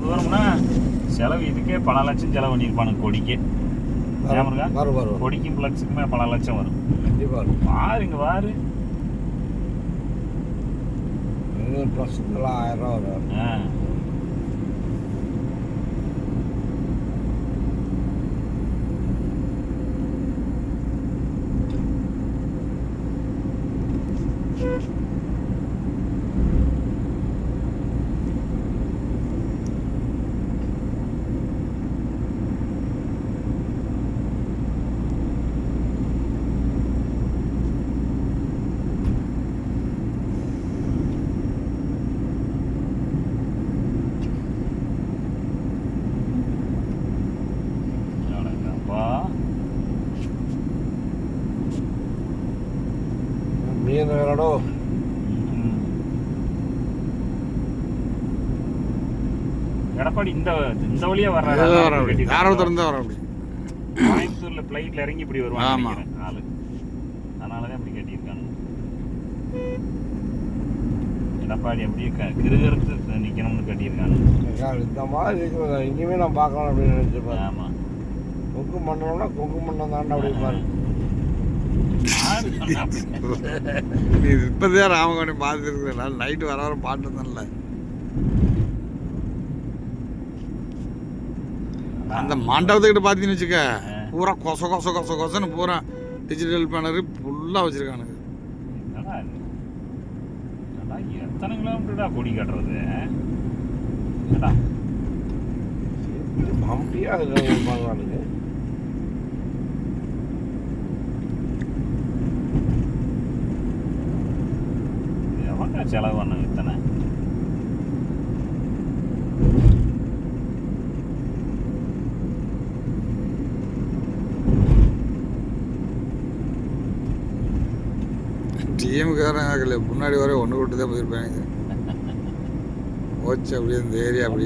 தூரம்னா செலவு இதுக்கே பல லட்சம் செலவு பண்ணியிருப்பானுங்க கொடிக்கே. கொடிக்கும் பிளக்ஸுக்குமே பல லட்சம் வரும் கண்டிப்பாக. பாரு இங்கே பாரு +1000 ரூபா வரும். மீன் வேறடோ. எடப்பாடி இந்த வழியா வர்றாரு. கோயம்புத்தூர்ல பிளைட்ல இறங்கி இப்படி வருவாங்க ஆளு. அதனாலதான் இப்படி கட்டியிருக்காங்க. எடப்பாடி அப்படியே கிருகருக்கு நிக்கணும்னு கட்டியிருக்காங்க. இந்த மாதிரி இனிமே நான் பார்க்கணும் அப்படின்னு நினைச்சிருப்பேன். ஆமா, கொங்கு மண்டலம்னா கொங்கு மண்டலம் தாண்டா அப்படி பாரு. நீ இப்பதான் ராமகோணி பார்த்துருக்க, நைட்டு வர வர பாட்டு தான்ல. அந்த மண்டபத்துக்கிட்ட பார்த்தீங்கன்னு வச்சுக்க, பூரா கொசன்னு பூரா டிஜிட்டல் பேனரு ஃபுல்லாக வச்சிருக்கானுங்க. எத்தனை கிலோமீட்டர்டா கொடி கட்டுறது? செலவு பண்ண இத்தனை டிஎம்காரன் முன்னாடி வர ஒன்று விட்டு தான் போயிருப்பாங்க. போச்சு அப்படியே இந்த ஏரியா அப்படி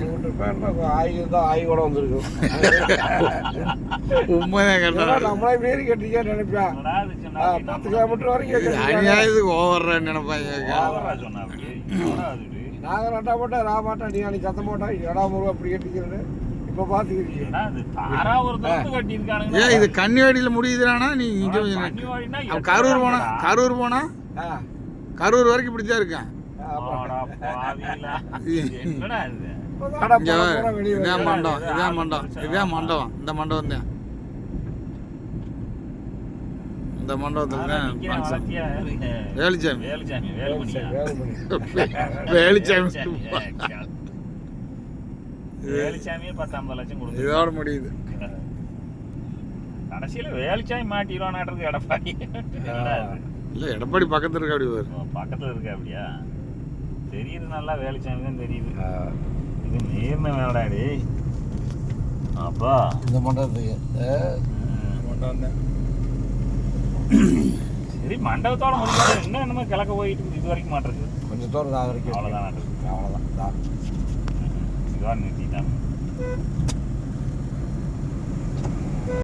ஆய் கூட வந்துருக்கும். உண்மைதான் கேட்டா நம்மளே மீறி கட்டிக்க நினைப்பேன். 10 கிலோமீட்டர் வரைக்கும் அநியாயத்துக்கு ஓவர்றான்னு நினைப்பாங்க. நாங்க நட்டா போட்டா ராமாட்டா நீ அன்னைக்கு சத்தம் போட்டா எடாமூர்வா அப்படி கட்டிக்கிறது. இப்ப பாத்துக்கிறீங்க ஏன் இது கன்னிவாடியில முடியுதுனா? நீ இங்க கரூர் போனா கரூர் வரைக்கும் இப்படித்தான் இருக்கேன். இதான் மண்டபம். இந்த மண்டபம் தான். இந்த மண்டபத்துல தான் வேலுச்சாமி வேலுச்சாமியே 10-50 லட்சம் கொடுத்து இதோட முடியுது. கடைசியில வேலுச்சாமி மாட்டிடுவானாட்டு எடப்பாடி. இல்ல எடப்பாடி பக்கத்துல இருக்க அப்படி பக்கத்துல இருக்க அப்படியா தெரியுது. நல்லா வேலுச்சாமி தான் தெரியுது. இது நேர்மை வேலைடாடி. அப்பா இந்த மண்டபத்துக்கு மண்டபம் தான். சரி, மண்டபத்தோட முடியாது. இன்னும் என்னமோ கிழக்க போயிட்டு இது வரைக்கும் மாட்டிருக்கு. கொஞ்சம் தூரம் தான் வரைக்கும். அவ்வளோதான் அவ்வளோதான். இதுவாக நிறுத்திட்டாங்க.